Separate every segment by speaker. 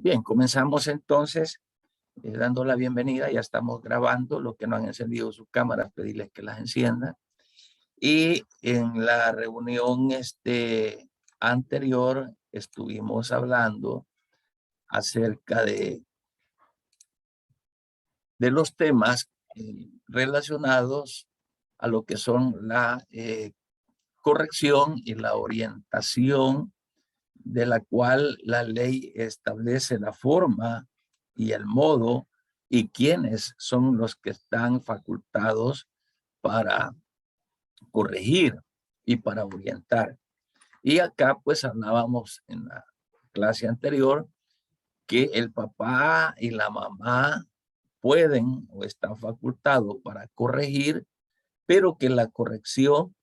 Speaker 1: Bien, comenzamos entonces dando la bienvenida. Ya estamos grabando. Los que no han encendido sus cámaras, pedirles que las enciendan. Y en la reunión anterior estuvimos hablando acerca de los temas relacionados a lo que son la corrección y la orientación, de la cual la ley establece la forma y el modo y quiénes son los que están facultados para corregir y para orientar. Y acá pues hablábamos en la clase anterior que el papá y la mamá pueden o están facultados para corregir, pero que la corrección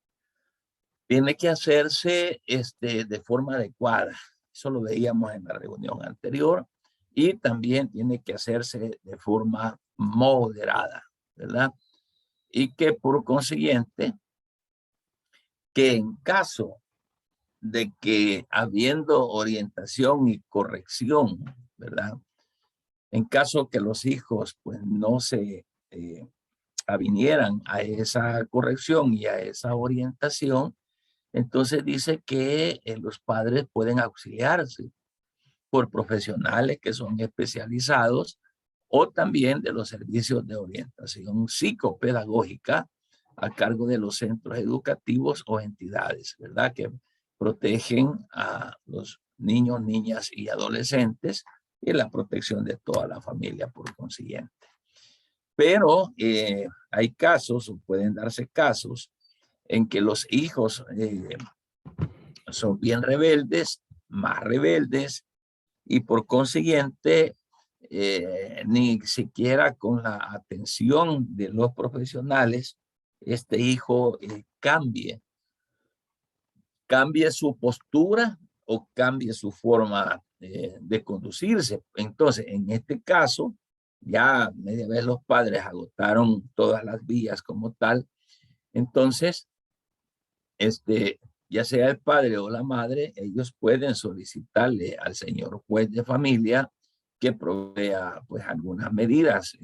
Speaker 1: tiene que hacerse de forma adecuada. Eso lo veíamos en la reunión anterior. Y también tiene que hacerse de forma moderada, ¿verdad? Y que por consiguiente, que en caso de que habiendo orientación y corrección, ¿verdad? En caso que los hijos pues no se avinieran a esa corrección y a esa orientación, entonces dice que los padres pueden auxiliarse por profesionales que son especializados o también de los servicios de orientación psicopedagógica a cargo de los centros educativos o entidades, ¿verdad? Que protegen a los niños, niñas y adolescentes y la protección de toda la familia por consiguiente. Pero hay casos, o pueden darse casos, en que los hijos son bien rebeldes, más rebeldes, y por consiguiente, ni siquiera con la atención de los profesionales, este hijo cambie su postura o cambie su forma de conducirse. Entonces, en este caso, ya media vez los padres agotaron todas las vías como tal. Entonces, ya sea el padre o la madre, ellos pueden solicitarle al señor juez de familia que provea pues algunas medidas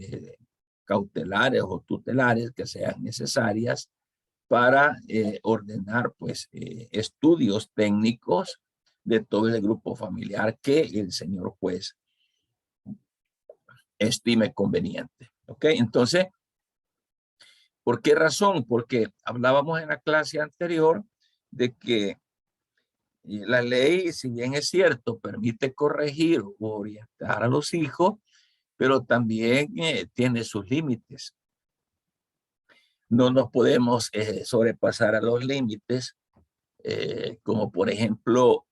Speaker 1: cautelares o tutelares que sean necesarias para ordenar pues estudios técnicos de todo el grupo familiar que el señor juez estime conveniente. ¿Ok? Entonces, ¿por qué razón? Porque hablábamos en la clase anterior de que la ley, si bien es cierto, permite corregir o orientar a los hijos, pero también tiene sus límites. No nos podemos sobrepasar a los límites, como por ejemplo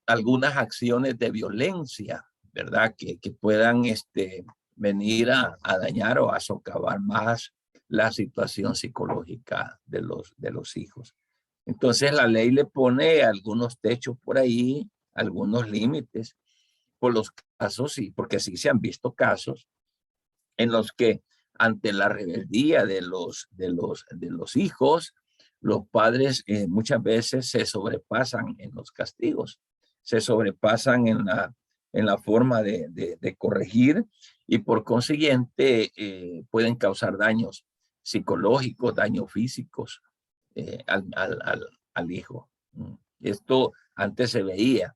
Speaker 1: algunas acciones de violencia, ¿verdad? Que puedan venir a dañar o a socavar más la situación psicológica de los hijos. Entonces la ley le pone algunos techos por ahí, algunos límites por los casos, y porque sí se han visto casos en los que ante la rebeldía de los hijos, los padres muchas veces se sobrepasan en los castigos, se sobrepasan en la forma de corregir, y por consiguiente pueden causar daños psicológicos, daños físicos al hijo. Esto antes se veía.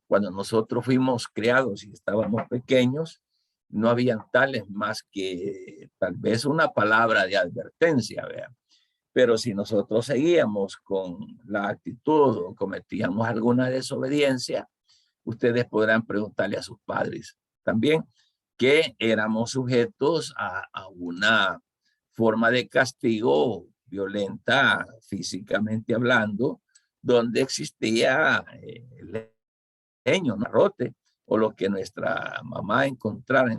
Speaker 1: Cuando nosotros fuimos criados y estábamos pequeños, no habían tales más que tal vez una palabra de advertencia, ¿verdad? Pero si nosotros seguíamos con la actitud o cometíamos alguna desobediencia, ustedes podrán preguntarle a sus padres también que éramos sujetos a una forma de castigo violenta físicamente hablando, donde existía el leño, un arrote, o lo que nuestra mamá encontrara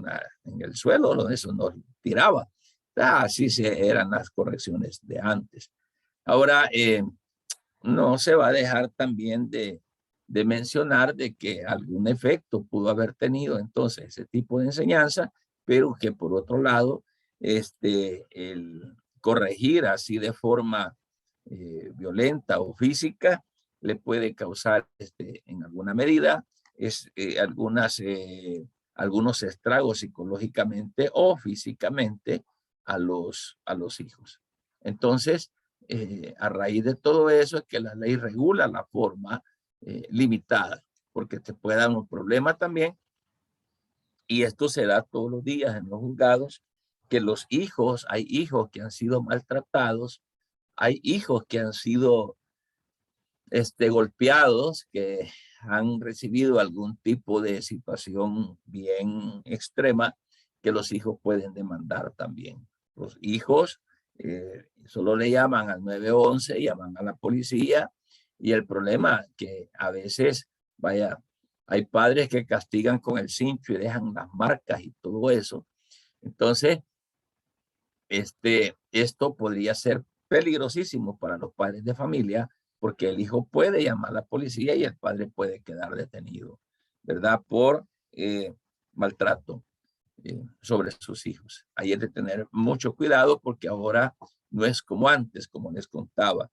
Speaker 1: en el suelo, eso nos tiraba. Así eran las correcciones de antes. Ahora, no se va a dejar también de mencionar de que algún efecto pudo haber tenido entonces ese tipo de enseñanza, pero que por otro lado, el corregir así de forma violenta o física le puede causar en alguna medida algunos estragos psicológicamente o físicamente a los hijos. Entonces, a raíz de todo eso es que la ley regula la forma limitada, porque te puede dar un problema también, y esto se da todos los días en los juzgados, que los hijos, hay hijos que han sido maltratados, hay hijos que han sido golpeados, que han recibido algún tipo de situación bien extrema, que los hijos pueden demandar también. Los hijos solo le llaman al 911, llaman a la policía, y el problema que a veces, vaya, hay padres que castigan con el cincho y dejan las marcas y todo eso. Entonces, esto podría ser peligrosísimo para los padres de familia, porque el hijo puede llamar a la policía y el padre puede quedar detenido, ¿verdad? Por maltrato sobre sus hijos. Hay de tener mucho cuidado, porque ahora no es como antes, como les contaba.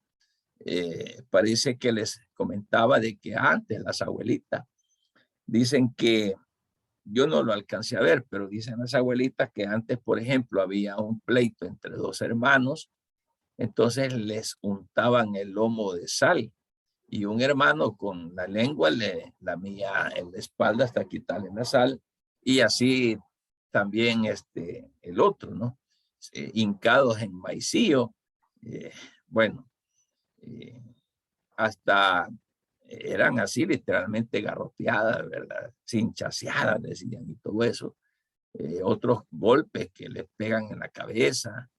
Speaker 1: Parece que les comentaba de que antes las abuelitas dicen que, yo no lo alcancé a ver, pero dicen las abuelitas que antes, por ejemplo, había un pleito entre dos hermanos, entonces les untaban el lomo de sal, y un hermano con la lengua le lamía en la espalda hasta quitarle la sal, y así también el otro, ¿no? Hincados en maicillo, bueno, eh, hasta eran así literalmente garroteadas, ¿verdad? Cinchaseadas, decían, y todo eso. Otros golpes que les pegan en la cabeza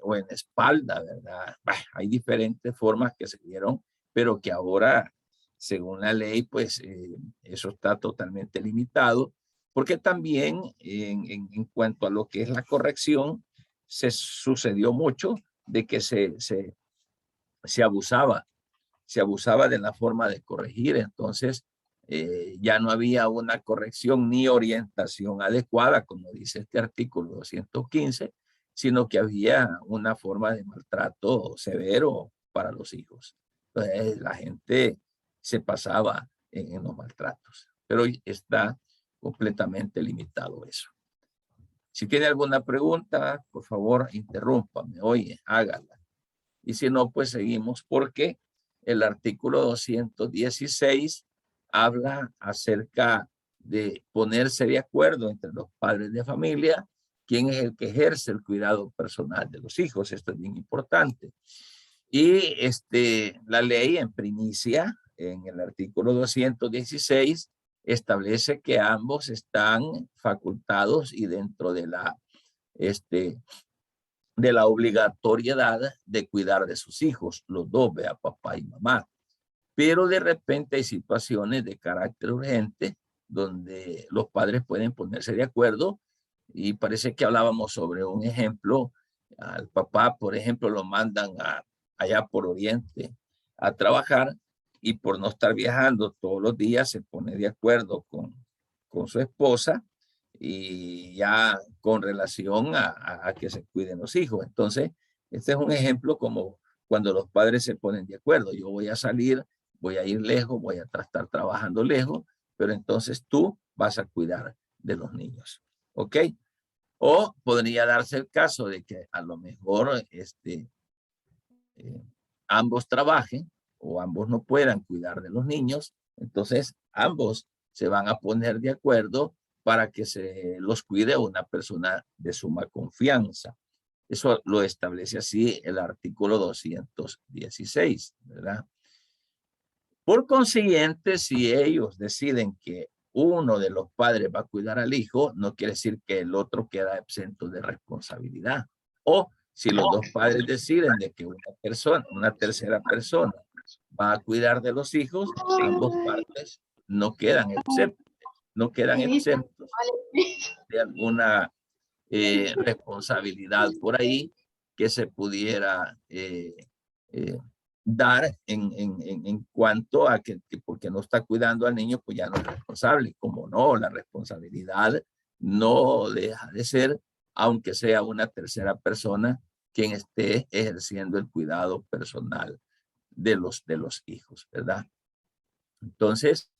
Speaker 1: o en la espalda, ¿verdad? Bah, hay diferentes formas que se dieron, pero que ahora, según la ley, pues eso está totalmente limitado, porque también en cuanto a lo que es la corrección, se sucedió mucho de que se abusaba de la forma de corregir. Entonces ya no había una corrección ni orientación adecuada, como dice este artículo 215, sino que había una forma de maltrato severo para los hijos. Entonces la gente se pasaba en los maltratos, pero hoy está completamente limitado eso. Si tiene alguna pregunta, por favor, interrúmpame, oye, hágala. Y si no, pues seguimos, porque el artículo 216 habla acerca de ponerse de acuerdo entre los padres de familia, quién es el que ejerce el cuidado personal de los hijos. Esto es bien importante. Y la ley en primicia, en el artículo 216, establece que ambos están facultados y dentro de la obligatoriedad de cuidar de sus hijos, los dos, vea, papá y mamá. Pero de repente hay situaciones de carácter urgente donde los padres pueden ponerse de acuerdo, y parece que hablábamos sobre un ejemplo. Al papá, por ejemplo, lo mandan allá por Oriente a trabajar, y por no estar viajando todos los días se pone de acuerdo con su esposa, y ya con relación a que se cuiden los hijos. Entonces, este es un ejemplo como cuando los padres se ponen de acuerdo. Yo voy a salir, voy a ir lejos, voy a estar trabajando lejos, pero entonces tú vas a cuidar de los niños. ¿Ok? O podría darse el caso de que a lo mejor ambos trabajen o ambos no puedan cuidar de los niños, entonces ambos se van a poner de acuerdo para que se los cuide una persona de suma confianza. Eso lo establece así el artículo 216, ¿verdad? Por consiguiente, si ellos deciden que uno de los padres va a cuidar al hijo, no quiere decir que el otro queda exento de responsabilidad. O si los dos padres deciden de que una tercera persona va a cuidar de los hijos, ambos partes no quedan exentos de alguna responsabilidad por ahí que se pudiera eh, dar en cuanto a que porque no está cuidando al niño, pues ya no es responsable. Como no, la responsabilidad no deja de ser, aunque sea una tercera persona quien esté ejerciendo el cuidado personal de los hijos, ¿verdad? Entonces,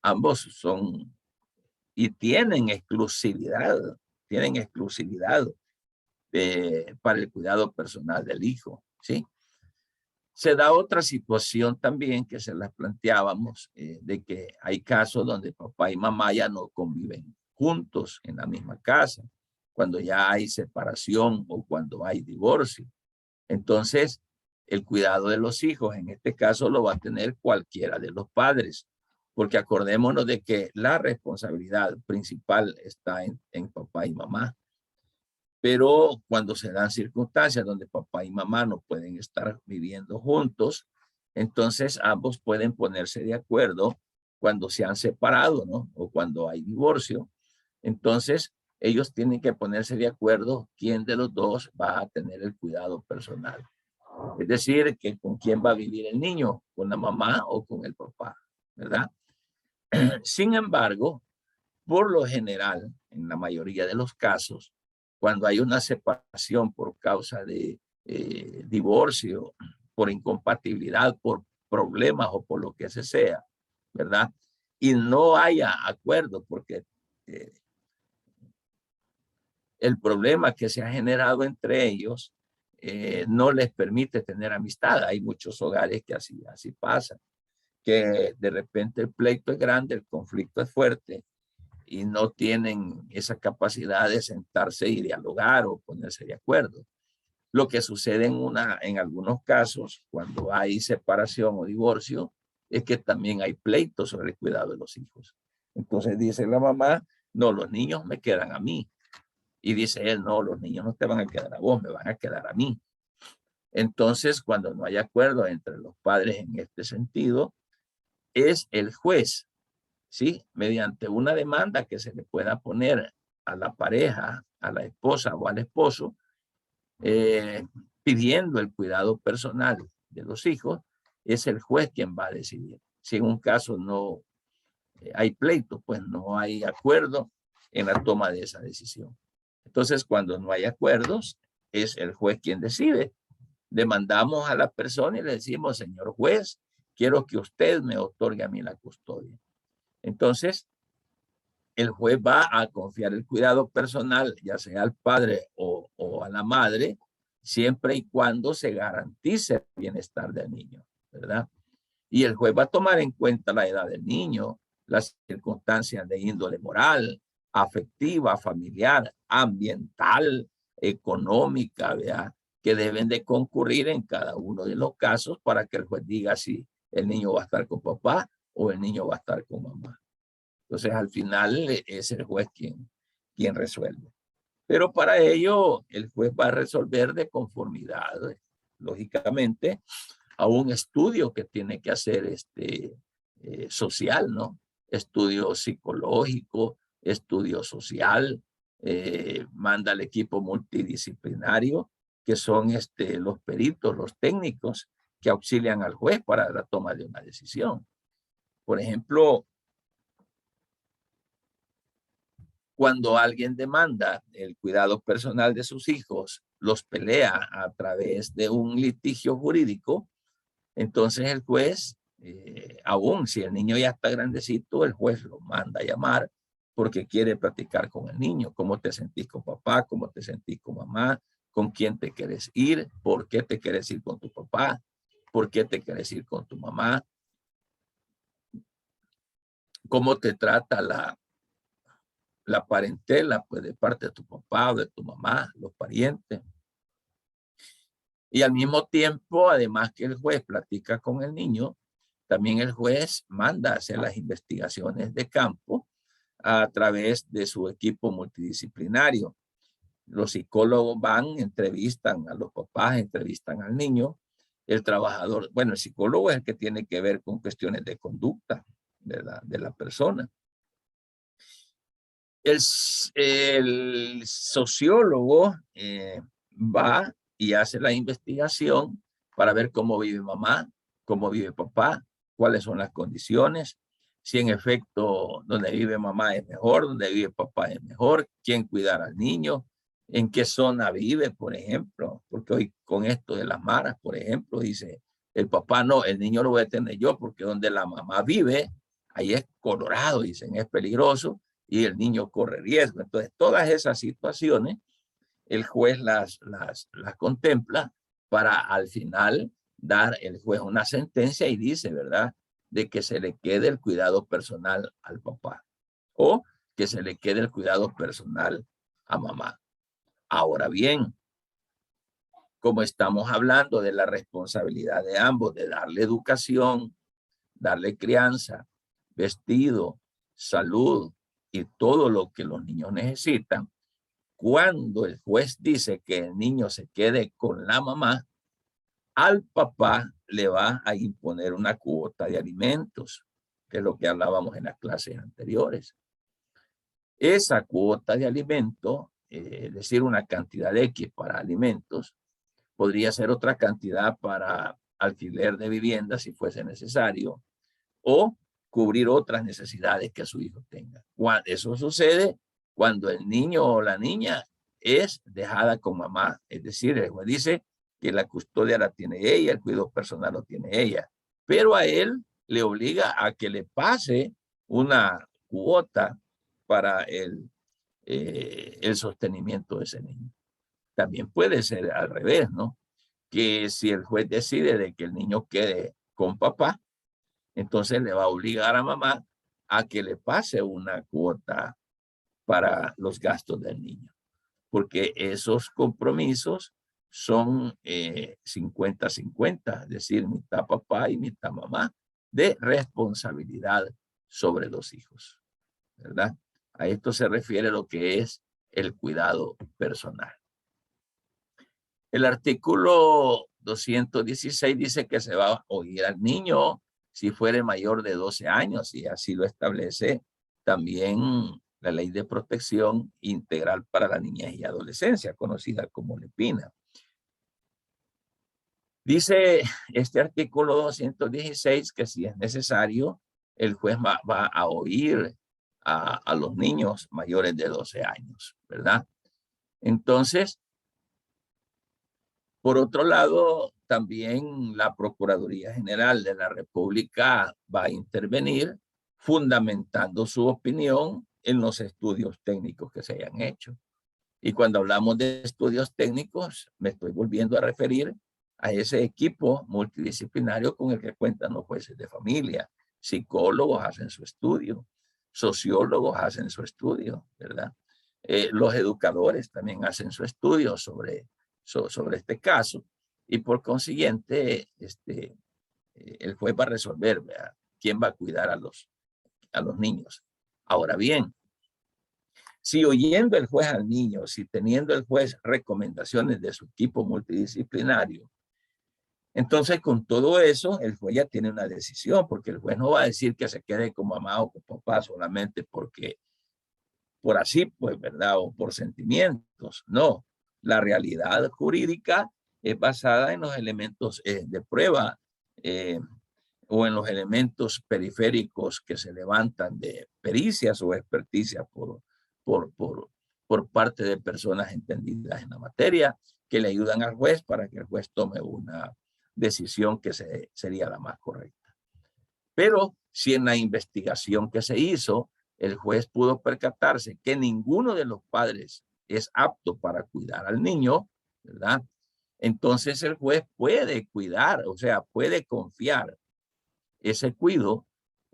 Speaker 1: ambos son y tienen exclusividad para el cuidado personal del hijo, ¿sí? Se da otra situación también que se las planteábamos, de que hay casos donde papá y mamá ya no conviven juntos en la misma casa, cuando ya hay separación o cuando hay divorcio. Entonces, el cuidado de los hijos, en este caso, lo va a tener cualquiera de los padres, porque acordémonos de que la responsabilidad principal está en papá y mamá. Pero cuando se dan circunstancias donde papá y mamá no pueden estar viviendo juntos, entonces ambos pueden ponerse de acuerdo cuando se han separado, ¿no? O cuando hay divorcio. Entonces, ellos tienen que ponerse de acuerdo quién de los dos va a tener el cuidado personal. Es decir, que con quién va a vivir el niño, con la mamá o con el papá, ¿verdad? Sin embargo, por lo general, en la mayoría de los casos, cuando hay una separación por causa de divorcio, por incompatibilidad, por problemas o por lo que sea, ¿verdad? Y no haya acuerdo porque el problema que se ha generado entre ellos no les permite tener amistad. Hay muchos hogares que así pasa, que de repente el pleito es grande, el conflicto es fuerte, y no tienen esa capacidad de sentarse y dialogar o ponerse de acuerdo. Lo que sucede en algunos casos, cuando hay separación o divorcio, es que también hay pleitos sobre el cuidado de los hijos. Entonces dice la mamá, no, los niños me quedan a mí. Y dice él, no, los niños no te van a quedar a vos, me van a quedar a mí. Entonces, cuando no hay acuerdo entre los padres en este sentido, es el juez, ¿sí? Mediante una demanda que se le pueda poner a la pareja, a la esposa o al esposo, pidiendo el cuidado personal de los hijos, es el juez quien va a decidir. Si en un caso no hay pleito, pues no hay acuerdo en la toma de esa decisión. Entonces, cuando no hay acuerdos, es el juez quien decide. Demandamos a la persona y le decimos, señor juez, quiero que usted me otorgue a mí la custodia. Entonces, el juez va a confiar el cuidado personal, ya sea al padre o a la madre, siempre y cuando se garantice el bienestar del niño, ¿verdad? Y el juez va a tomar en cuenta la edad del niño, las circunstancias de índole moral, afectiva, familiar, ambiental, económica, ¿verdad? Que deben de concurrir en cada uno de los casos para que el juez diga si el niño va a estar con papá o el niño va a estar con mamá. Entonces, al final es el juez quien resuelve. Pero para ello, el juez va a resolver de conformidad, lógicamente, a un estudio que tiene que hacer social, ¿no? Estudio psicológico, estudio social, manda al equipo multidisciplinario, que son los peritos, los técnicos que auxilian al juez para la toma de una decisión. Por ejemplo, cuando alguien demanda el cuidado personal de sus hijos, los pelea a través de un litigio jurídico, entonces el juez, aún si el niño ya está grandecito, el juez lo manda a llamar porque quiere platicar con el niño. ¿Cómo te sentís con papá? ¿Cómo te sentís con mamá? ¿Con quién te quieres ir? ¿Por qué te quieres ir con tu papá? ¿Por qué te quieres ir con tu mamá? ¿Cómo te trata la parentela, pues, de parte de tu papá o de tu mamá, los parientes? Y al mismo tiempo, además que el juez platica con el niño, también el juez manda a hacer las investigaciones de campo a través de su equipo multidisciplinario. Los psicólogos van, entrevistan a los papás, entrevistan al niño. El trabajador, bueno, el psicólogo es el que tiene que ver con cuestiones de conducta de la persona. El sociólogo va y hace la investigación para ver cómo vive mamá, cómo vive papá, cuáles son las condiciones, si en efecto donde vive mamá es mejor, donde vive papá es mejor, quién cuidar al niño, en qué zona vive, por ejemplo, porque hoy con esto de las maras, por ejemplo, dice el papá no, el niño lo voy a tener yo porque donde la mamá vive ahí es colorado, dicen, es peligroso y el niño corre riesgo. Entonces, todas esas situaciones, el juez las contempla para al final dar el juez una sentencia y dice, ¿verdad?, de que se le quede el cuidado personal al papá o que se le quede el cuidado personal a mamá. Ahora bien, como estamos hablando de la responsabilidad de ambos, de darle educación, darle crianza, vestido, salud y todo lo que los niños necesitan, cuando el juez dice que el niño se quede con la mamá, al papá le va a imponer una cuota de alimentos, que es lo que hablábamos en las clases anteriores. Esa cuota de alimento, es decir, una cantidad de X para alimentos, podría ser otra cantidad para alquiler de vivienda si fuese necesario, o cubrir otras necesidades que su hijo tenga. Eso sucede cuando el niño o la niña es dejada con mamá. Es decir, el juez dice que la custodia la tiene ella, el cuidado personal lo tiene ella, pero a él le obliga a que le pase una cuota para el sostenimiento de ese niño. También puede ser al revés, ¿no? Que si el juez decide de que el niño quede con papá, entonces le va a obligar a mamá a que le pase una cuota para los gastos del niño, porque esos compromisos son 50-50, es decir, mitad papá y mitad mamá, de responsabilidad sobre los hijos, ¿verdad? A esto se refiere lo que es el cuidado personal. El artículo 216 dice que se va a oír al niño si fuere mayor de 12 años, y así lo establece también la Ley de Protección Integral para la Niñez y Adolescencia, conocida como LEPINA. Dice este artículo 216 que si es necesario, el juez va a oír a los niños mayores de 12 años, ¿verdad? Entonces, por otro lado, también la Procuraduría General de la República va a intervenir fundamentando su opinión en los estudios técnicos que se hayan hecho. Y cuando hablamos de estudios técnicos, me estoy volviendo a referir a ese equipo multidisciplinario con el que cuentan los jueces de familia. Psicólogos hacen su estudio, sociólogos hacen su estudio, ¿verdad? Los educadores también hacen su estudio sobre este caso y por consiguiente el juez va a resolver, ¿verdad?, quién va a cuidar a los niños. Ahora bien, si oyendo el juez al niño, si teniendo el juez recomendaciones de su equipo multidisciplinario, entonces con todo eso el juez ya tiene una decisión, porque el juez no va a decir que se quede con mamá o con papá solamente porque por así, pues, ¿verdad? O por sentimientos. No, la realidad jurídica es basada en los elementos de prueba o en los elementos periféricos que se levantan de pericias o experticias por parte de personas entendidas en la materia que le ayudan al juez para que el juez tome una decisión que sería la más correcta. Pero si en la investigación que se hizo, el juez pudo percatarse que ninguno de los padres es apto para cuidar al niño, ¿verdad? Entonces el juez puede cuidar, o sea, puede confiar ese cuidado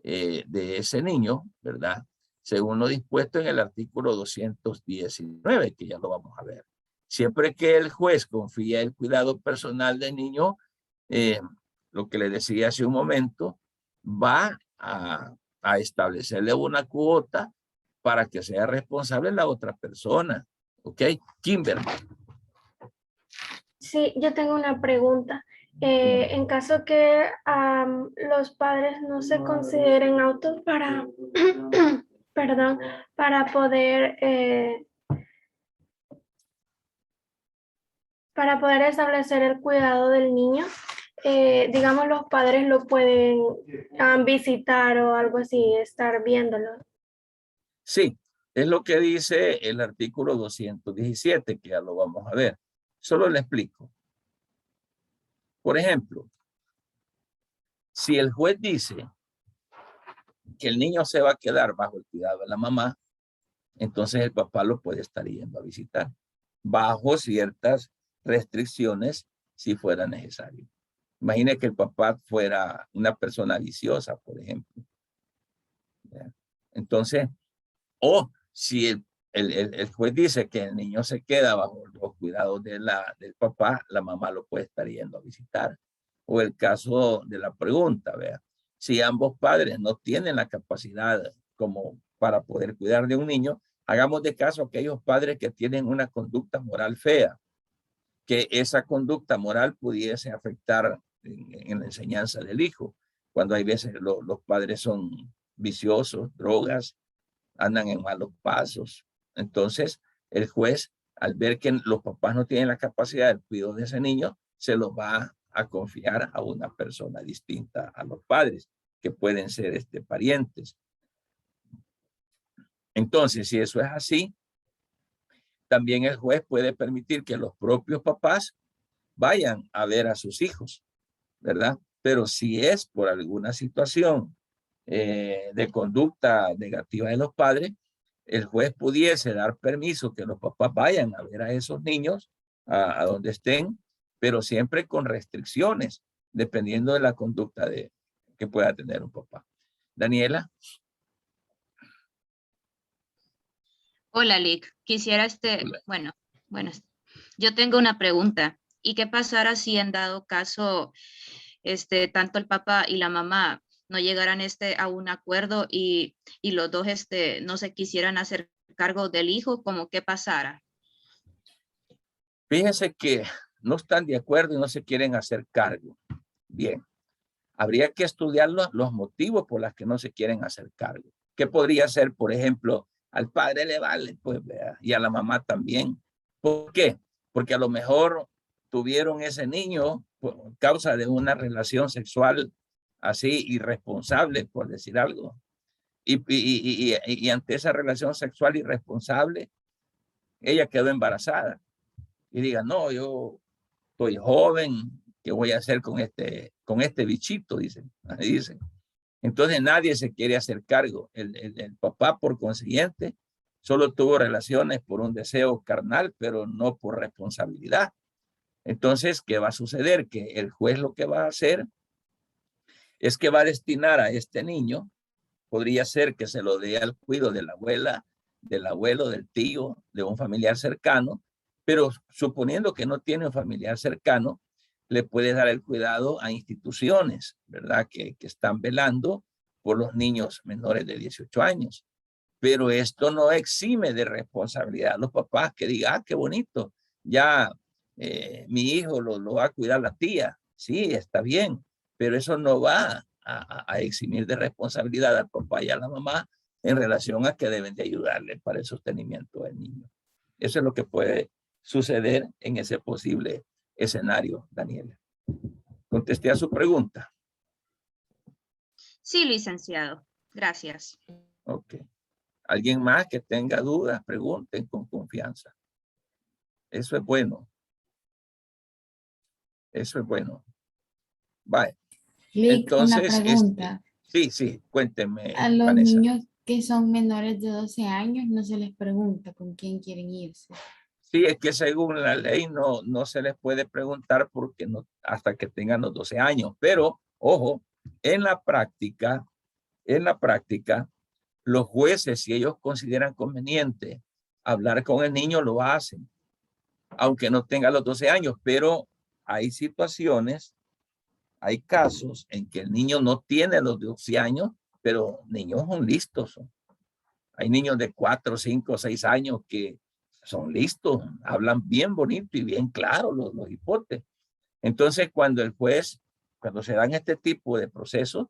Speaker 1: de ese niño, ¿verdad? Según lo dispuesto en el artículo 219, que ya lo vamos a ver. Siempre que el juez confía el cuidado personal del niño, lo que le decía hace un momento, va a establecerle una cuota para que sea responsable la otra persona. ¿Ok? Kimberly.
Speaker 2: Sí, yo tengo una pregunta. En caso que los padres no se consideren aptos para, perdón, para poder establecer el cuidado del niño, digamos, los padres lo pueden visitar o algo así, estar viéndolo.
Speaker 1: Sí, es lo que dice el artículo 217, que ya lo vamos a ver. Solo le explico. Por ejemplo, si el juez dice que el niño se va a quedar bajo el cuidado de la mamá, entonces el papá lo puede estar yendo a visitar, bajo ciertas restricciones si fuera necesario. Imagine que el papá fuera una persona viciosa, por ejemplo. ¿Ya? Entonces, o si el juez dice que el niño se queda bajo los cuidados del papá, la mamá lo puede estar yendo a visitar. O el caso de la pregunta, vea, si ambos padres no tienen la capacidad como para poder cuidar de un niño, hagamos de caso a aquellos padres que tienen una conducta moral fea, que esa conducta moral pudiese afectar en la enseñanza del hijo. Cuando hay veces los padres son viciosos, drogas, andan en malos pasos. Entonces, el juez, al ver que los papás no tienen la capacidad del cuidado de ese niño, se lo va a confiar a una persona distinta a los padres, que pueden ser parientes. Entonces, si eso es así, también el juez puede permitir que los propios papás vayan a ver a sus hijos, ¿verdad? Pero si es por alguna situación de conducta negativa de los padres, el juez pudiese dar permiso que los papás vayan a ver a esos niños a donde estén, pero siempre con restricciones, dependiendo de la conducta que pueda tener un papá. Daniela.
Speaker 3: Hola, Lick. Quisiera
Speaker 1: Hola.
Speaker 3: bueno, yo tengo una pregunta. ¿Y qué pasará si en dado caso, tanto el papá y la mamá no llegaran a un acuerdo y los dos no se quisieran hacer cargo del hijo? ¿Cómo qué pasara?
Speaker 1: Fíjense que no están de acuerdo y no se quieren hacer cargo. Bien, habría que estudiar los motivos por los que no se quieren hacer cargo. ¿Qué podría ser, por ejemplo, al padre le vale, pues, vea, y a la mamá también? ¿Por qué? Porque a lo mejor tuvieron ese niño por causa de una relación sexual así irresponsable, por decir algo. Y ante esa relación sexual irresponsable, ella quedó embarazada. Y diga, no, yo estoy joven, ¿qué voy a hacer con este bichito? Dicen. Entonces nadie se quiere hacer cargo. El papá, por consiguiente, solo tuvo relaciones por un deseo carnal, pero no por responsabilidad. Entonces, ¿qué va a suceder? Que el juez lo que va a hacer es que va a destinar a este niño, podría ser que se lo dé al cuidado de la abuela, del abuelo, del tío, de un familiar cercano, pero suponiendo que no tiene un familiar cercano, le puede dar el cuidado a instituciones, ¿verdad? Que están velando por los niños menores de 18 años. Pero esto no exime de responsabilidad a los papás que digan, ah, qué bonito, ya mi hijo lo va a cuidar la tía. Sí, está bien, pero eso no va a eximir de responsabilidad al papá y a la mamá en relación a que deben de ayudarle para el sostenimiento del niño. Eso es lo que puede suceder en ese posible escenario, Daniela. ¿Contesté a su pregunta?
Speaker 3: Sí, licenciado. Gracias.
Speaker 1: Ok. ¿Alguien más que tenga dudas? Pregunten con confianza. Eso es bueno. Eso es bueno. Vale.
Speaker 4: Lick, una
Speaker 1: Entonces,
Speaker 4: pregunta.
Speaker 1: sí, cuéntenme,
Speaker 4: A los
Speaker 1: Vanessa.
Speaker 4: niños que son menores de 12 años no se les pregunta con quién quieren irse.
Speaker 1: Sí, es que según la ley no se les puede preguntar porque no, hasta que tengan los 12 años. Pero, ojo, en la práctica, los jueces, si ellos consideran conveniente hablar con el niño, lo hacen, aunque no tenga los 12 años. Pero hay situaciones, hay casos en que el niño no tiene los 12 años, pero niños son listos. Hay niños de 4, 5, 6 años que son listos, hablan bien bonito y bien claro los hipotes. Entonces, cuando se dan este tipo de procesos,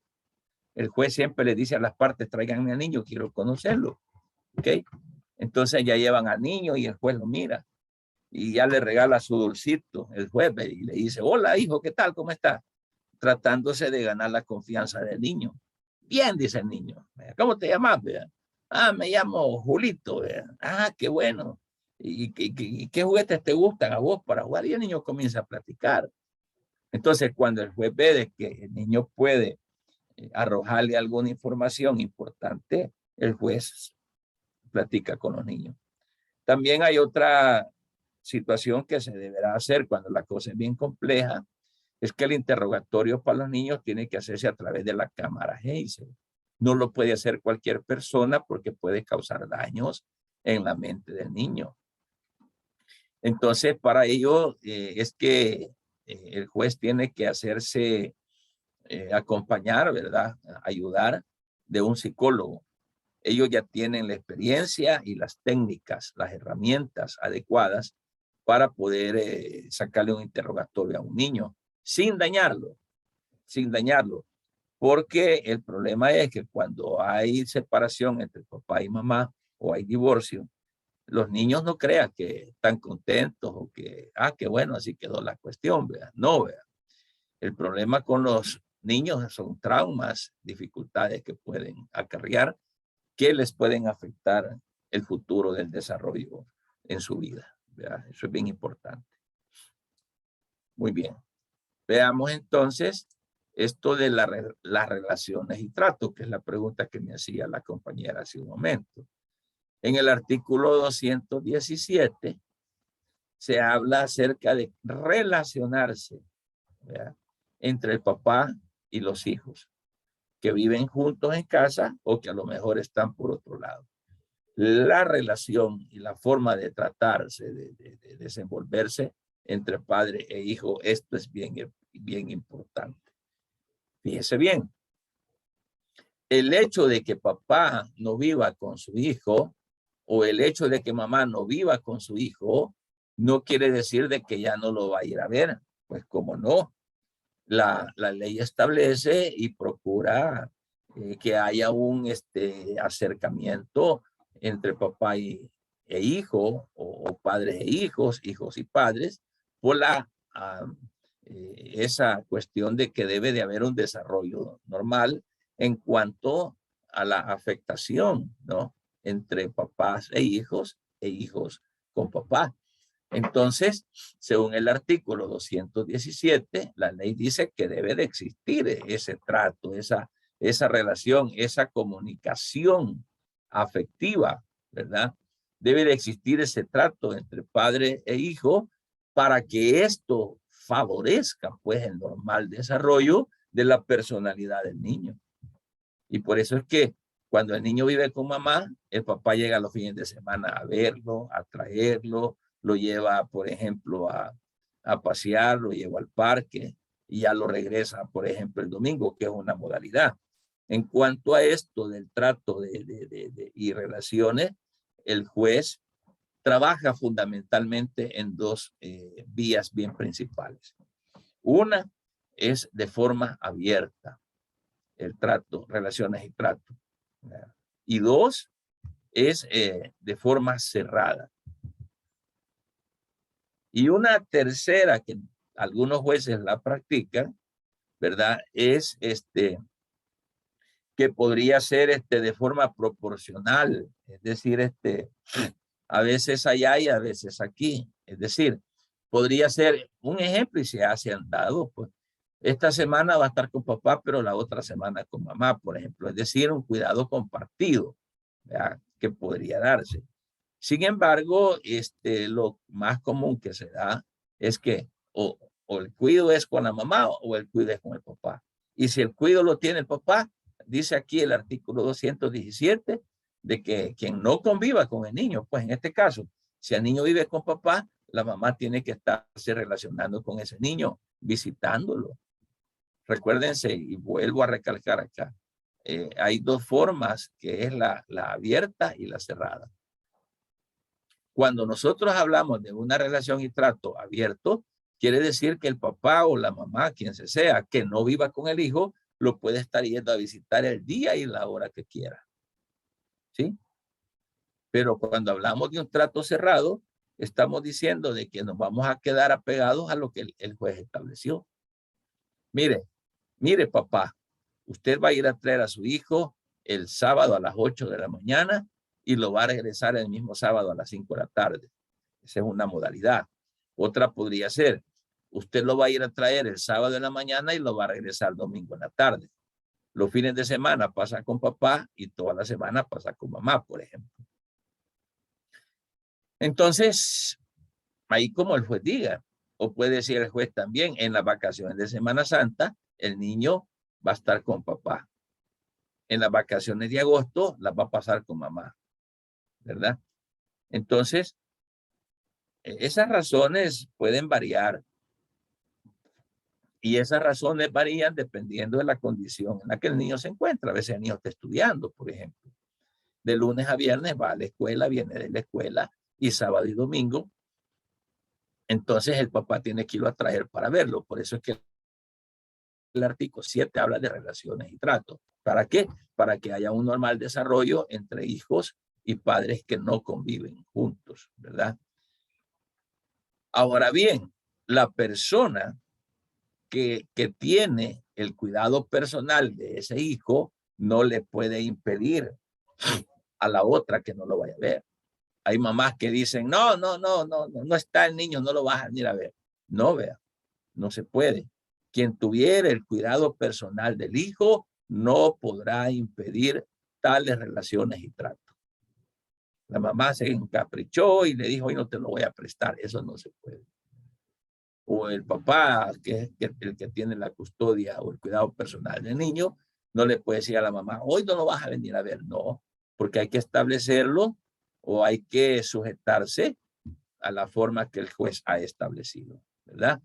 Speaker 1: el juez siempre le dice a las partes, tráiganme al niño, quiero conocerlo. ¿Ok? Entonces ya llevan al niño y el juez lo mira y ya le regala su dulcito, el juez, y le dice, hola hijo, ¿qué tal? ¿Cómo está? Tratándose de ganar la confianza del niño. Bien, dice el niño. ¿Cómo te llamas? Ah, me llamo Julito. Ah, qué bueno. ¿Y qué juguetes te gustan a vos para jugar? Y el niño comienza a platicar. Entonces, cuando el juez ve de que el niño puede arrojarle alguna información importante, el juez platica con los niños. También hay otra situación que se deberá hacer cuando la cosa es bien compleja, es que el interrogatorio para los niños tiene que hacerse a través de la cámara Heiser. No lo puede hacer cualquier persona porque puede causar daños en la mente del niño. Entonces, para ello es que el juez tiene que hacerse acompañar, ¿verdad? Ayudar de un psicólogo. Ellos ya tienen la experiencia y las técnicas, las herramientas adecuadas para poder sacarle un interrogatorio a un niño sin dañarlo, porque el problema es que cuando hay separación entre papá y mamá o hay divorcio, los niños no crean que están contentos o que, qué bueno, así quedó la cuestión, ¿vea? No, ¿vea? El problema con los niños son traumas, dificultades que pueden acarrear, que les pueden afectar el futuro del desarrollo en su vida, ¿vea? Eso es bien importante. Muy bien. Veamos entonces esto de las relaciones y trato, que es la pregunta que me hacía la compañera hace un momento. En el artículo 217 se habla acerca de relacionarse, ¿verdad?, entre el papá y los hijos que viven juntos en casa o que a lo mejor están por otro lado. La relación y la forma de tratarse, de desenvolverse entre padre e hijo, esto es bien importante. Fíjese bien, el hecho de que papá no viva con su hijo o el hecho de que mamá no viva con su hijo no quiere decir de que ya no lo va a ir a ver. Pues cómo no. La ley establece y procura que haya un acercamiento entre papá e hijo o padres e hijos, hijos y padres, por esa cuestión de que debe de haber un desarrollo normal en cuanto a la afectación, ¿no?, entre papás e hijos con papá. Entonces, según el artículo 217, la ley dice que debe de existir ese trato, esa relación, esa comunicación afectiva, ¿verdad? Debe de existir ese trato entre padre e hijo para que esto favorezca, pues, el normal desarrollo de la personalidad del niño. Y por eso es que cuando el niño vive con mamá, el papá llega los fines de semana a verlo, a traerlo, lo lleva, por ejemplo, a pasear, lo lleva al parque y ya lo regresa, por ejemplo, el domingo, que es una modalidad. En cuanto a esto del trato y relaciones, el juez trabaja fundamentalmente en dos vías bien principales. Una es de forma abierta, el trato, relaciones y trato. Y dos es de forma cerrada. Y una tercera que algunos jueces la practican, ¿verdad?, es que podría ser de forma proporcional, es decir, a veces allá y a veces aquí. Es decir, podría ser un ejemplo y se han dado, pues, esta semana va a estar con papá, pero la otra semana con mamá, por ejemplo. Es decir, un cuidado compartido, ¿verdad?, que podría darse. Sin embargo, lo más común que se da es que o el cuido es con la mamá o el cuido es con el papá. Y si el cuido lo tiene el papá, dice aquí el artículo 217 de que quien no conviva con el niño, pues en este caso, si el niño vive con papá, la mamá tiene que estarse relacionando con ese niño, visitándolo. Recuérdense, y vuelvo a recalcar acá, hay dos formas, que es la abierta y la cerrada. Cuando nosotros hablamos de una relación y trato abierto, quiere decir que el papá o la mamá, quien sea, que no viva con el hijo, lo puede estar yendo a visitar el día y la hora que quiera. ¿Sí? Pero cuando hablamos de un trato cerrado, estamos diciendo de que nos vamos a quedar apegados a lo que el juez estableció. Mire papá, usted va a ir a traer a su hijo el sábado a las 8 de la mañana y lo va a regresar el mismo sábado a las 5 de la tarde. Esa es una modalidad. Otra podría ser, usted lo va a ir a traer el sábado en la mañana y lo va a regresar el domingo en la tarde. Los fines de semana pasa con papá y toda la semana pasa con mamá, por ejemplo. Entonces, ahí como el juez diga, o puede decir el juez también, en las vacaciones de Semana Santa, el niño va a estar con papá. En las vacaciones de agosto, las va a pasar con mamá, ¿verdad? Entonces, esas razones pueden variar. Y esas razones varían dependiendo de la condición en la que el niño se encuentra. A veces el niño está estudiando, por ejemplo. De lunes a viernes va a la escuela, viene de la escuela, y sábado y domingo. Entonces el papá tiene que irlo a traer para verlo. Por eso es que el artículo 7 habla de relaciones y tratos. ¿Para qué? Para que haya un normal desarrollo entre hijos y padres que no conviven juntos, ¿verdad? Ahora bien, la persona que tiene el cuidado personal de ese hijo no le puede impedir a la otra que no lo vaya a ver. Hay mamás que dicen, no está el niño, no lo vas a venir a ver. No, vea, no se puede. Quien tuviera el cuidado personal del hijo no podrá impedir tales relaciones y tratos. La mamá se encaprichó y le dijo, hoy no te lo voy a prestar. Eso no se puede. O el papá, que es el que tiene la custodia o el cuidado personal del niño, no le puede decir a la mamá, hoy no lo vas a venir a ver. No, porque hay que establecerlo o hay que sujetarse a la forma que el juez ha establecido, ¿verdad?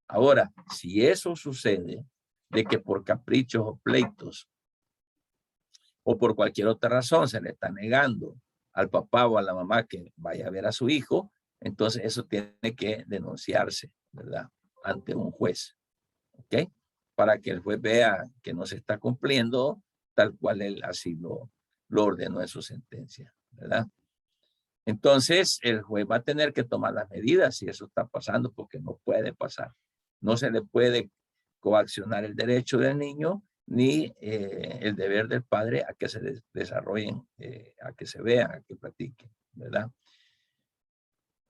Speaker 1: Ahora, si eso sucede, de que por caprichos o pleitos o por cualquier otra razón se le está negando al papá o a la mamá que vaya a ver a su hijo, entonces eso tiene que denunciarse, ¿verdad? Ante un juez, ¿ok? Para que el juez vea que no se está cumpliendo tal cual él así lo ordenó en su sentencia, ¿verdad? Entonces, el juez va a tener que tomar las medidas si eso está pasando, porque no puede pasar. No se le puede coaccionar el derecho del niño ni el deber del padre a que se desarrollen, a que se vean, a que platiquen, ¿verdad?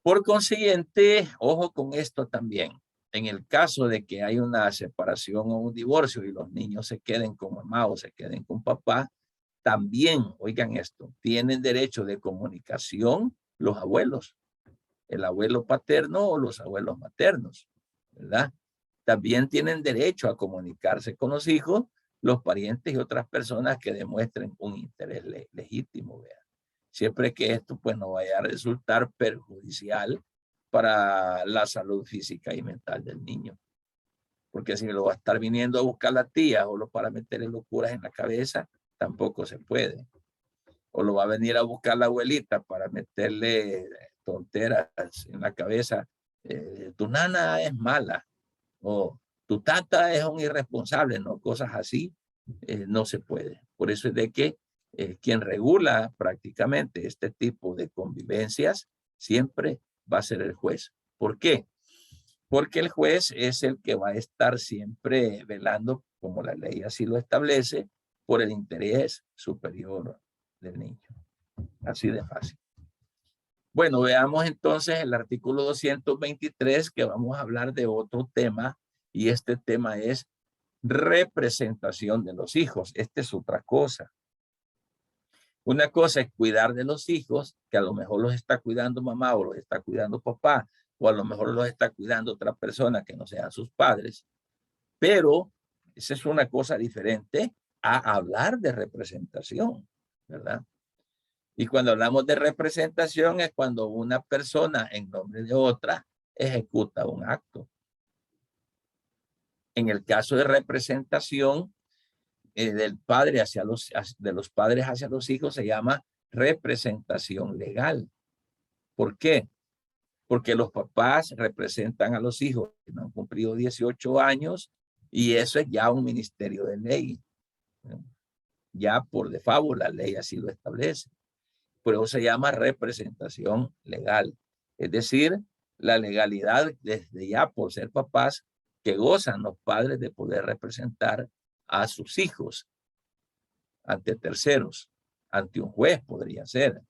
Speaker 1: Por consiguiente, ojo con esto también. En el caso de que hay una separación o un divorcio y los niños se queden con mamá o se queden con papá, también, oigan esto, tienen derecho de comunicación los abuelos, el abuelo paterno o los abuelos maternos, ¿verdad? También tienen derecho a comunicarse con los hijos, los parientes y otras personas que demuestren un interés legítimo, vean. Siempre que esto pues no vaya a resultar perjudicial para la salud física y mental del niño. Porque si lo va a estar viniendo a buscar la tía o lo para meterle locuras en la cabeza, tampoco se puede. O lo va a venir a buscar la abuelita para meterle tonteras en la cabeza. Tu nana es mala o tu tata es un irresponsable, ¿no? Cosas así no se puede. Por eso es de que quien regula prácticamente este tipo de convivencias siempre va a ser el juez. ¿Por qué? Porque el juez es el que va a estar siempre velando, como la ley así lo establece, por el interés superior del niño. Así de fácil. Bueno, veamos entonces el artículo 223, que vamos a hablar de otro tema, y este tema es representación de los hijos. Esta es otra cosa. Una cosa es cuidar de los hijos, que a lo mejor los está cuidando mamá o los está cuidando papá, o a lo mejor los está cuidando otra persona que no sean sus padres. Pero esa es una cosa diferente a hablar de representación, ¿verdad? Y cuando hablamos de representación es cuando una persona en nombre de otra ejecuta un acto. En el caso de representación del padre de los padres hacia los hijos se llama representación legal. ¿Por qué? Porque los papás representan a los hijos que no han cumplido 18 años y eso es ya un ministerio de ley. Ya por default la ley así lo establece. Por eso se llama representación legal. Es decir, la legalidad desde ya por ser papás que gozan los padres de poder representar a sus hijos ante terceros, ante un juez podría ser,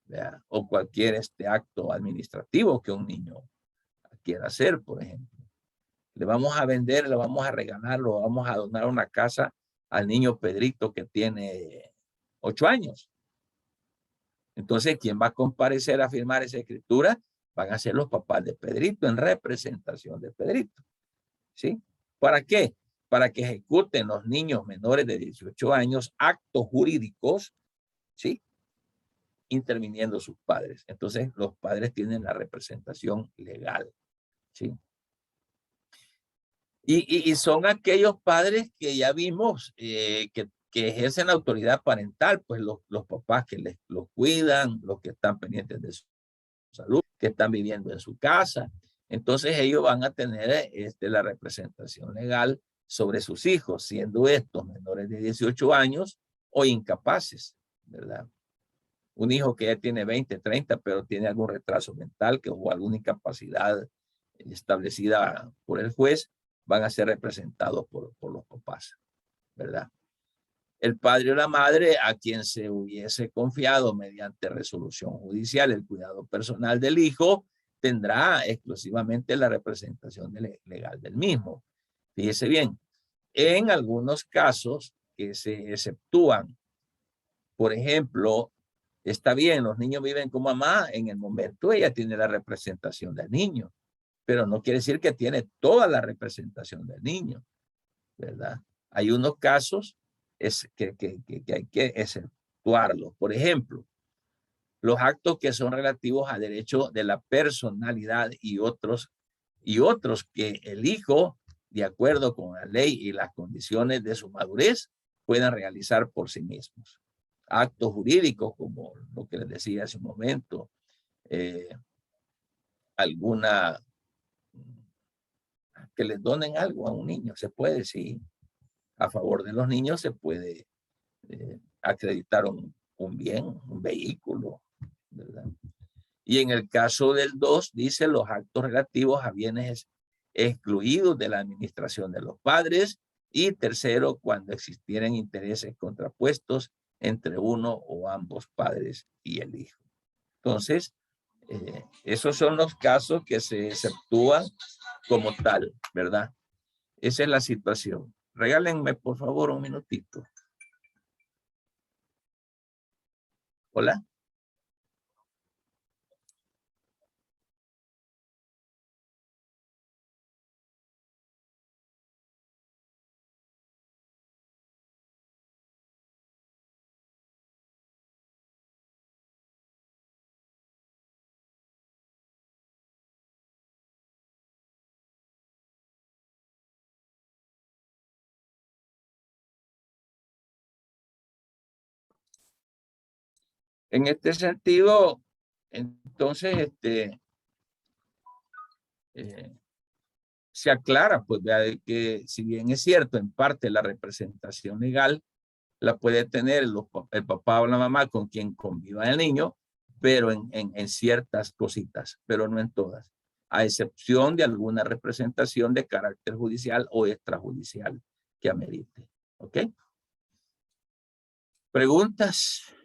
Speaker 1: ¿verdad? O cualquier acto administrativo que un niño quiera hacer, por ejemplo. Le vamos a vender, le vamos a regalar, lo vamos a donar a una casa al niño Pedrito que tiene 8 años. Entonces, ¿quién va a comparecer a firmar esa escritura? Van a ser los papás de Pedrito en representación de Pedrito. ¿Sí? ¿Para qué? Para que ejecuten los niños menores de 18 años actos jurídicos, ¿sí? Interviniendo sus padres. Entonces, los padres tienen la representación legal, ¿sí? Y son aquellos padres que ya vimos que ejercen la autoridad parental, pues los papás que los cuidan, los que están pendientes de su salud, que están viviendo en su casa. Entonces ellos van a tener la representación legal sobre sus hijos, siendo estos menores de 18 años o incapaces, ¿verdad? Un hijo que ya tiene 20, 30, pero tiene algún retraso mental o alguna incapacidad establecida por el juez, van a ser representados por los papás, ¿verdad? El padre o la madre a quien se hubiese confiado mediante resolución judicial el cuidado personal del hijo tendrá exclusivamente la representación legal del mismo. Fíjese bien, en algunos casos que se exceptúan, por ejemplo, está bien, los niños viven con mamá, en el momento ella tiene la representación del niño, pero no quiere decir que tiene toda la representación del niño, ¿verdad? Hay unos casos que hay que exceptuarlos. Por ejemplo, los actos que son relativos a derechos de la personalidad y otros que el hijo, de acuerdo con la ley y las condiciones de su madurez, puedan realizar por sí mismos. Actos jurídicos, como lo que les decía hace un momento, alguna que les donen algo a un niño, se puede, sí. A favor de los niños se puede acreditar un bien, un vehículo, ¿verdad? Y en el caso del 2, dice los actos relativos a bienes excluidos de la administración de los padres. Y tercero, cuando existieran intereses contrapuestos entre uno o ambos padres y el hijo. Entonces, esos son los casos que se exceptúan como tal, ¿verdad? Esa es la situación. Regálenme, por favor, un minutito. Hola. En este sentido, entonces, se aclara, pues, vea, que si bien es cierto, en parte la representación legal la puede tener el papá o la mamá con quien conviva el niño, pero en ciertas cositas, pero no en todas, a excepción de alguna representación de carácter judicial o extrajudicial que amerite. ¿Ok? ¿Preguntas?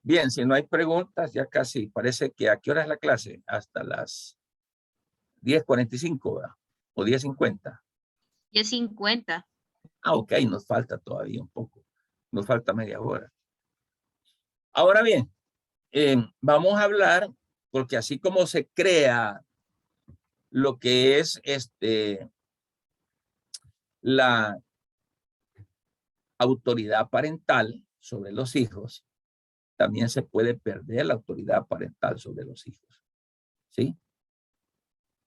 Speaker 1: Bien, si no hay preguntas, ya casi parece que ¿a qué hora es la clase? Hasta las 10:45, ¿verdad? O 10:50.
Speaker 3: 10:50.
Speaker 1: Ah, ok, nos falta todavía un poco. Nos falta media hora. Ahora bien, vamos a hablar, porque así como se crea lo que es la autoridad parental sobre los hijos, también se puede perder la autoridad parental sobre los hijos. ¿Sí?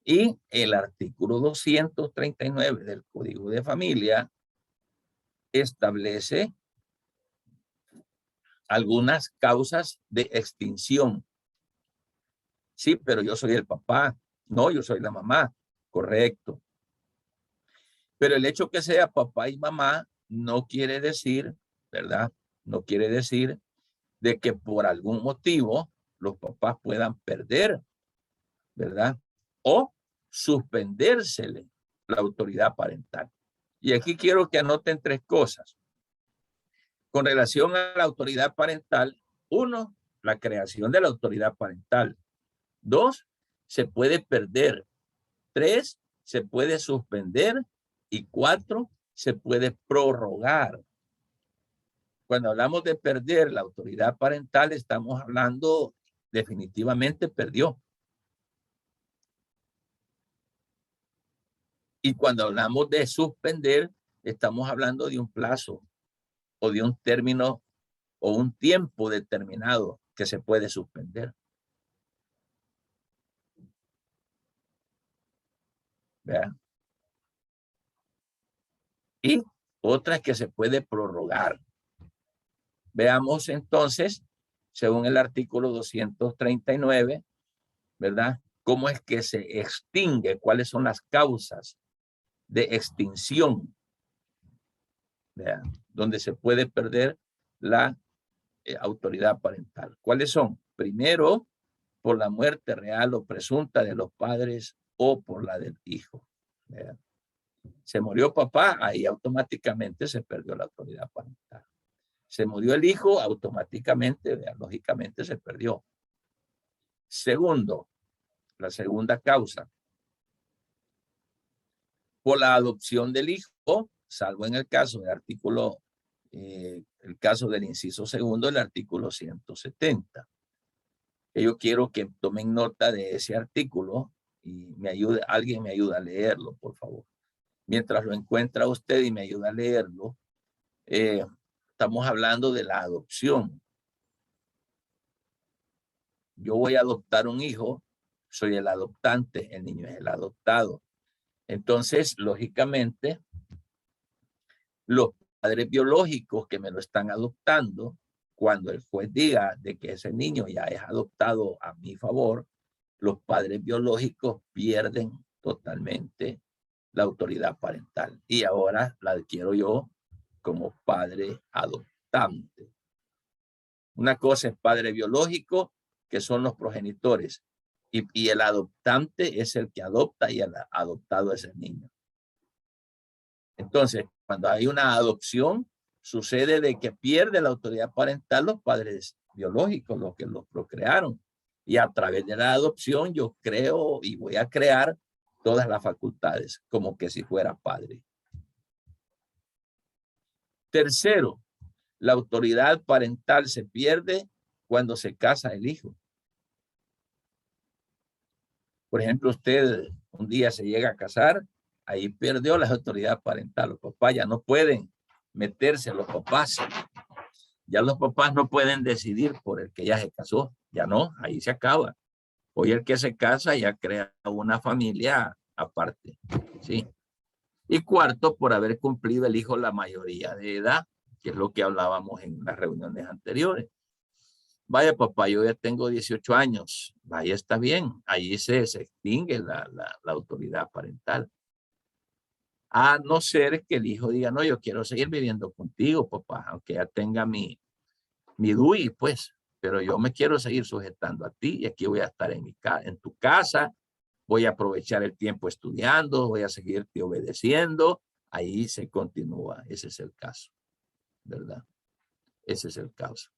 Speaker 1: Y el artículo 239 del Código de Familia establece algunas causas de extinción. Sí, pero yo soy el papá. No, yo soy la mamá. Correcto. Pero el hecho que sea papá y mamá no quiere decir, ¿verdad? No quiere decir de que por algún motivo los papás puedan perder, ¿verdad? O suspendérsele la autoridad parental. Y aquí quiero que anoten 3 cosas. Con relación a la autoridad parental, 1, la creación de la autoridad parental. 2, se puede perder. 3, se puede suspender. Y 4, se puede prorrogar. Cuando hablamos de perder la autoridad parental, estamos hablando definitivamente perdió. Y cuando hablamos de suspender, estamos hablando de un plazo o de un término o un tiempo determinado que se puede suspender. ¿Vean? Y otra es que se puede prorrogar. Veamos entonces, según el artículo 239, ¿verdad? ¿Cómo es que se extingue? ¿Cuáles son las causas de extinción? ¿Vean? Donde se puede perder la autoridad parental. ¿Cuáles son? Primero, por la muerte real o presunta de los padres o por la del hijo. ¿Vean? Se murió papá, ahí automáticamente se perdió la autoridad parental. Se murió el hijo, automáticamente, lógicamente se perdió. Segundo, la segunda causa, por la adopción del hijo, salvo en el caso del artículo, el caso del inciso segundo, el artículo 170. Yo quiero que tomen nota de ese artículo y alguien me ayuda a leerlo, por favor. Mientras lo encuentra usted y me ayuda a leerlo, estamos hablando de la adopción. Yo voy a adoptar un hijo, soy el adoptante, el niño es el adoptado. Entonces, lógicamente, los padres biológicos que me lo están adoptando, cuando el juez diga de que ese niño ya es adoptado a mi favor, los padres biológicos pierden totalmente la autoridad parental. Y ahora la adquiero yo como padre adoptante. Una cosa es padre biológico, que son los progenitores, y el adoptante es el que adopta y el adoptado es el niño. Entonces, cuando hay una adopción, sucede de que pierde la autoridad parental los padres biológicos, los que los procrearon. Y a través de la adopción yo creo y voy a crear todas las facultades, como que si fuera padre. Tercero, la autoridad parental se pierde cuando se casa el hijo. Por ejemplo, usted un día se llega a casar, ahí perdió la autoridad parental. Los papás ya no pueden meterse, los papás. Ya los papás no pueden decidir por el que ya se casó. Ya no, ahí se acaba. Hoy el que se casa ya crea una familia aparte. ¿Sí? Y cuarto, por haber cumplido el hijo la mayoría de edad, que es lo que hablábamos en las reuniones anteriores. Vaya, papá, yo ya tengo 18 años. Vaya, está bien. Ahí se extingue la autoridad parental. A no ser que el hijo diga, no, yo quiero seguir viviendo contigo, papá, aunque ya tenga mi DUI, pues. Pero yo me quiero seguir sujetando a ti y aquí voy a estar en tu casa. Voy a aprovechar el tiempo estudiando, voy a seguirte obedeciendo. Ahí se continúa. Ese es el caso, ¿verdad? Ese es el caso.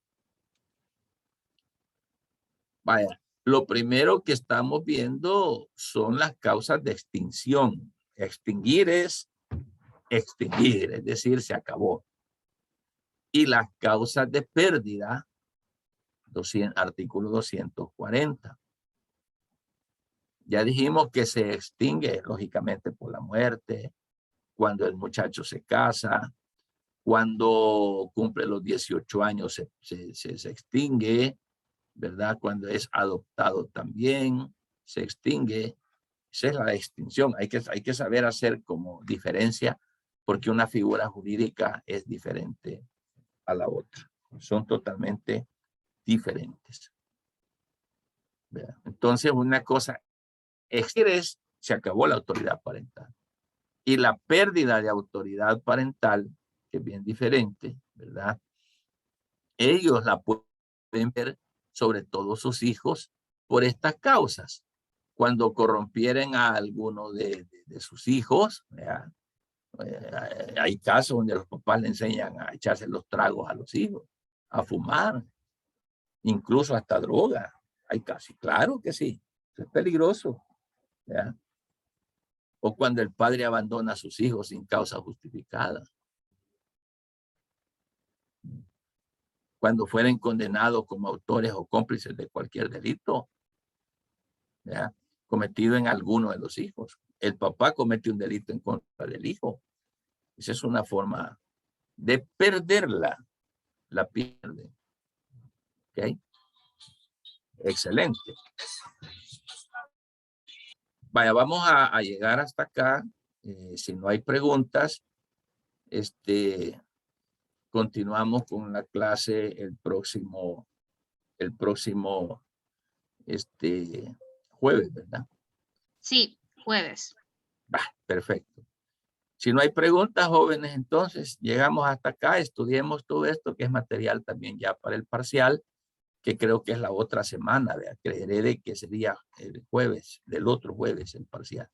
Speaker 1: Vaya, lo primero que estamos viendo son las causas de extinción. Extinguir es decir, se acabó. Y las causas de pérdida, artículo 240. Ya dijimos que se extingue, lógicamente, por la muerte, cuando el muchacho se casa, cuando cumple los 18 años se extingue, ¿verdad? Cuando es adoptado también se extingue. Esa es la extinción. Hay que saber hacer como diferencia porque una figura jurídica es diferente a la otra. Son totalmente diferentes. ¿Verdad? Entonces, una cosa es, se acabó la autoridad parental. Y la pérdida de autoridad parental, que es bien diferente, ¿verdad? Ellos la pueden ver sobre todo sus hijos por estas causas. Cuando corrompieren a alguno de sus hijos, ¿verdad? Hay casos donde los papás le enseñan a echarse los tragos a los hijos, a fumar, incluso hasta droga. Hay casos, claro que sí, eso es peligroso, ¿verdad? O cuando el padre abandona a sus hijos sin causa justificada. Cuando fueren condenados como autores o cómplices de cualquier delito, ¿ya?, cometido en alguno de los hijos. El papá comete un delito en contra del hijo. Esa es una forma de perderla. La pierde. ¿Ok? Excelente. Vaya, vamos a llegar hasta acá. Si no hay preguntas, continuamos con la clase el próximo jueves, ¿verdad?
Speaker 3: Sí, jueves.
Speaker 1: Perfecto. Si no hay preguntas, jóvenes, entonces llegamos hasta acá, estudiemos todo esto que es material también ya para el parcial, que creo que es la otra semana, creeré de que sería el jueves, del otro jueves el parcial.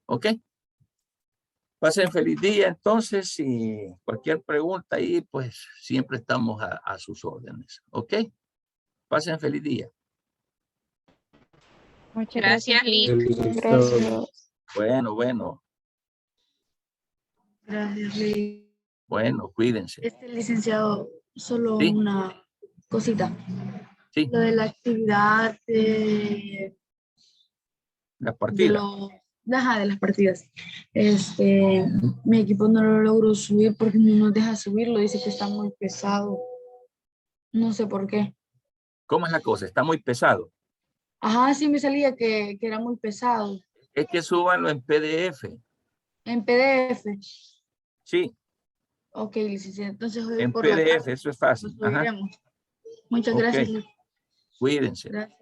Speaker 1: ¿Ok? Pasen feliz día, entonces, y cualquier pregunta ahí, pues siempre estamos a sus órdenes. ¿Ok? Pasen feliz día.
Speaker 5: Muchas
Speaker 3: Gracias, Liz.
Speaker 5: Gracias.
Speaker 1: Bueno.
Speaker 6: Gracias, Luis.
Speaker 1: Bueno, cuídense.
Speaker 6: Licenciado, solo
Speaker 1: Sí.
Speaker 6: una cosita.
Speaker 1: Sí.
Speaker 6: Lo de la actividad de
Speaker 1: La partida.
Speaker 6: de las partidas. Mi equipo no lo logró subir porque no nos deja subirlo, dice que está muy pesado. No sé por qué.
Speaker 1: ¿Cómo es la cosa? Está muy pesado.
Speaker 6: Ajá, sí me salía que era muy pesado.
Speaker 1: Es que súbanlo en PDF.
Speaker 6: En PDF.
Speaker 1: Sí,
Speaker 6: Ok, licenciado. Entonces hoy
Speaker 1: en
Speaker 6: por la
Speaker 1: PDF,
Speaker 6: tarde
Speaker 1: eso es
Speaker 6: lo
Speaker 1: fácil. Ajá.
Speaker 6: subiremos. Muchas
Speaker 1: Ok.
Speaker 6: gracias, Luis.
Speaker 1: Cuídense.
Speaker 6: Gracias.